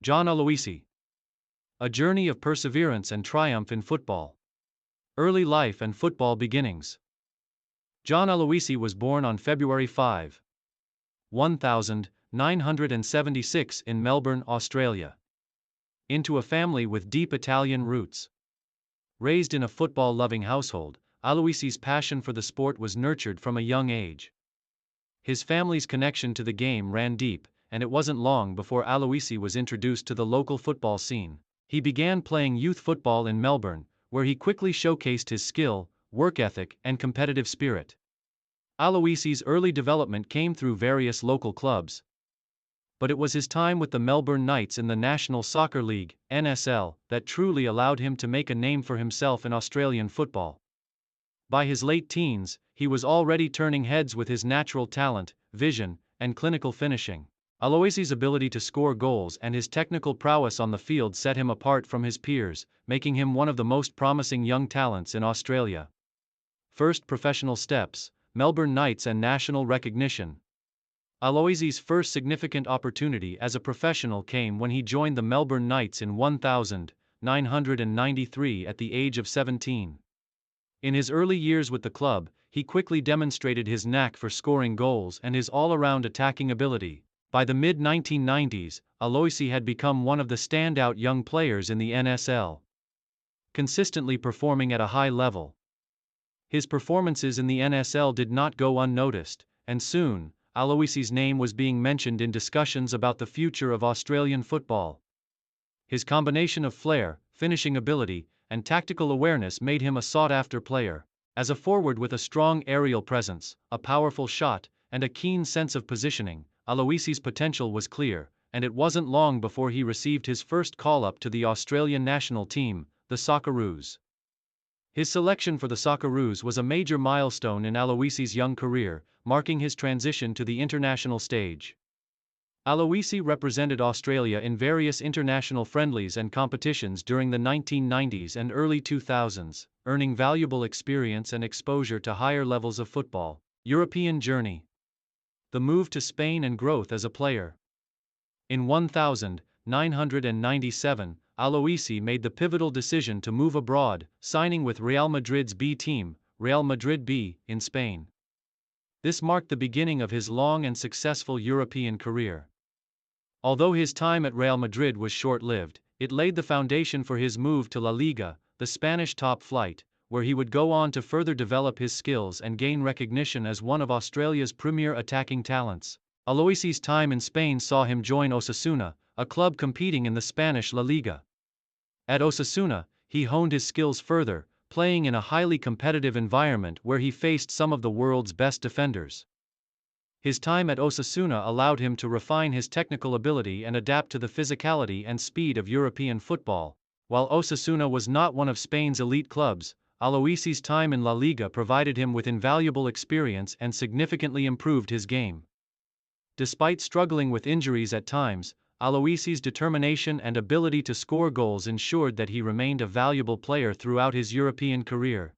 John Aloisi. A journey of perseverance and triumph in football. Early life and football beginnings. John Aloisi was born on February 5, 1976 in Melbourne, Australia, into a family with deep Italian roots. Raised in a football-loving household, Aloisi's passion for the sport was nurtured from a young age. His family's connection to the game ran deep, and it wasn't long before Aloisi was introduced to the local football scene. He began playing youth football in Melbourne, where he quickly showcased his skill, work ethic, and competitive spirit. Aloisi's early development came through various local clubs, but it was his time with the Melbourne Knights in the National Soccer League, NSL, that truly allowed him to make a name for himself in Australian football. By his late teens, he was already turning heads with his natural talent, vision, and clinical finishing. Aloisi's ability to score goals and his technical prowess on the field set him apart from his peers, making him one of the most promising young talents in Australia. First professional steps, Melbourne Knights and national recognition. Aloisi's first significant opportunity as a professional came when he joined the Melbourne Knights in 1993 at the age of 17. In his early years with the club, he quickly demonstrated his knack for scoring goals and his all-around attacking ability. By the mid-1990s, Aloisi had become one of the standout young players in the NSL, consistently performing at a high level. His performances in the NSL did not go unnoticed, and soon, Aloisi's name was being mentioned in discussions about the future of Australian football. His combination of flair, finishing ability, and tactical awareness made him a sought-after player. As a forward with a strong aerial presence, a powerful shot, and a keen sense of positioning, Aloisi's potential was clear, and it wasn't long before he received his first call-up to the Australian national team, the Socceroos. His selection for the Socceroos was a major milestone in Aloisi's young career, marking his transition to the international stage. Aloisi represented Australia in various international friendlies and competitions during the 1990s and early 2000s, earning valuable experience and exposure to higher levels of football. European journey. The move to Spain and growth as a player. In 1997, Aloisi made the pivotal decision to move abroad, signing with Real Madrid's B team, Real Madrid B, in Spain. This marked the beginning of his long and successful European career. Although his time at Real Madrid was short-lived, it laid the foundation for his move to La Liga, the Spanish top flight, where he would go on to further develop his skills and gain recognition as one of Australia's premier attacking talents. Aloisi's time in Spain saw him join Osasuna, a club competing in the Spanish La Liga. At Osasuna, he honed his skills further, playing in a highly competitive environment where he faced some of the world's best defenders. His time at Osasuna allowed him to refine his technical ability and adapt to the physicality and speed of European football. While Osasuna was not one of Spain's elite clubs, Aloisi's time in La Liga provided him with invaluable experience and significantly improved his game. Despite struggling with injuries at times, Aloisi's determination and ability to score goals ensured that he remained a valuable player throughout his European career.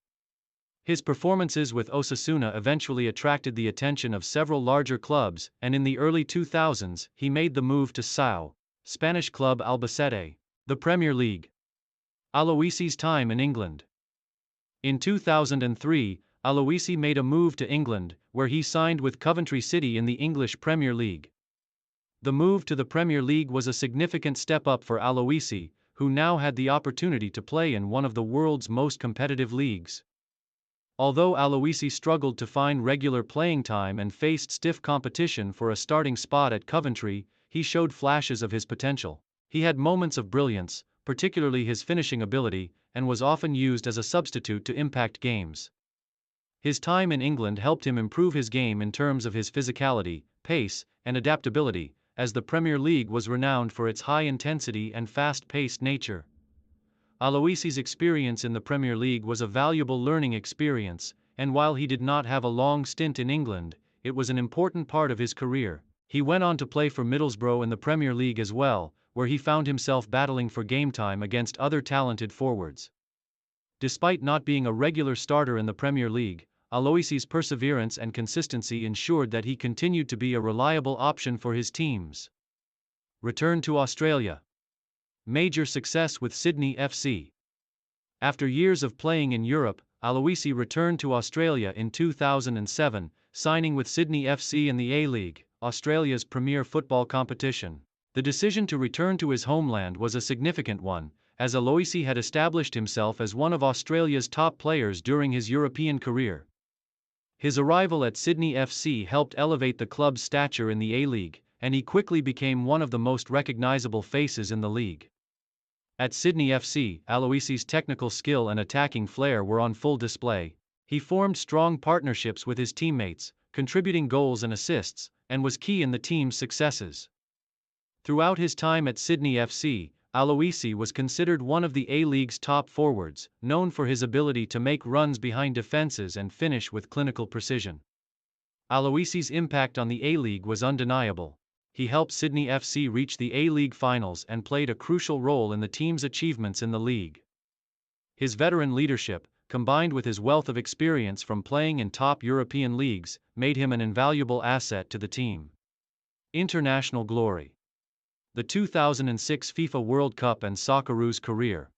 His performances with Osasuna eventually attracted the attention of several larger clubs, and in the early 2000s, he made the move to SAO, Spanish club Albacete, the Premier League. Aloisi's time in England. In 2003, Aloisi made a move to England, where he signed with Coventry City in the English Premier League. The move to the Premier League was a significant step up for Aloisi, who now had the opportunity to play in one of the world's most competitive leagues. Although Aloisi struggled to find regular playing time and faced stiff competition for a starting spot at Coventry, he showed flashes of his potential. He had moments of brilliance, particularly his finishing ability, and was often used as a substitute to impact games. His time in England helped him improve his game in terms of his physicality, pace, and adaptability, as the Premier League was renowned for its high intensity and fast-paced nature. Aloisi's experience in the Premier League was a valuable learning experience, and while he did not have a long stint in England, it was an important part of his career. He went on to play for Middlesbrough in the Premier League as well, where he found himself battling for game time against other talented forwards. Despite not being a regular starter in the Premier League, Aloisi's perseverance and consistency ensured that he continued to be a reliable option for his teams. Return to Australia. Major success with Sydney FC. After years of playing in Europe, Aloisi returned to Australia in 2007, signing with Sydney FC in the A-League, Australia's premier football competition. The decision to return to his homeland was a significant one, as Aloisi had established himself as one of Australia's top players during his European career. His arrival at Sydney FC helped elevate the club's stature in the A-League, and he quickly became one of the most recognizable faces in the league. At Sydney FC, Aloisi's technical skill and attacking flair were on full display. He formed strong partnerships with his teammates, contributing goals and assists, and was key in the team's successes. Throughout his time at Sydney FC, Aloisi was considered one of the A-League's top forwards, known for his ability to make runs behind defenses and finish with clinical precision. Aloisi's impact on the A-League was undeniable. He helped Sydney FC reach the A-League finals and played a crucial role in the team's achievements in the league. His veteran leadership, combined with his wealth of experience from playing in top European leagues, made him an invaluable asset to the team. International glory. The 2006 FIFA World Cup and Socceroos career.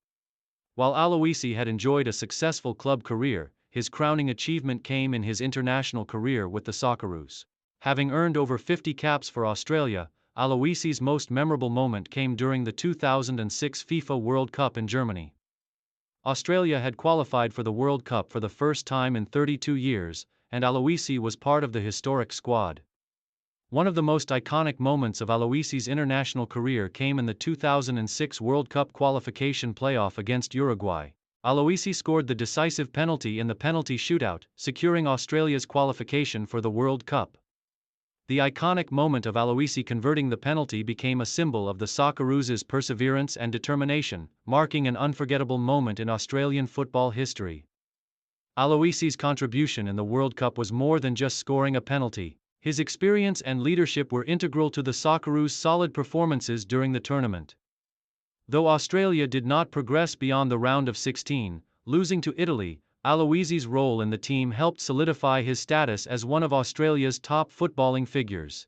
While Aloisi had enjoyed a successful club career, his crowning achievement came in his international career with the Socceroos. Having earned over 50 caps for Australia, Aloisi's most memorable moment came during the 2006 FIFA World Cup in Germany. Australia had qualified for the World Cup for the first time in 32 years, and Aloisi was part of the historic squad. One of the most iconic moments of Aloisi's international career came in the 2006 World Cup qualification playoff against Uruguay. Aloisi scored the decisive penalty in the penalty shootout, securing Australia's qualification for the World Cup. The iconic moment of Aloisi converting the penalty became a symbol of the Socceroos' perseverance and determination, marking an unforgettable moment in Australian football history. Aloisi's contribution in the World Cup was more than just scoring a penalty. His experience and leadership were integral to the Socceroos' solid performances during the tournament. Though Australia did not progress beyond the round of 16, losing to Italy, Aloisi's role in the team helped solidify his status as one of Australia's top footballing figures.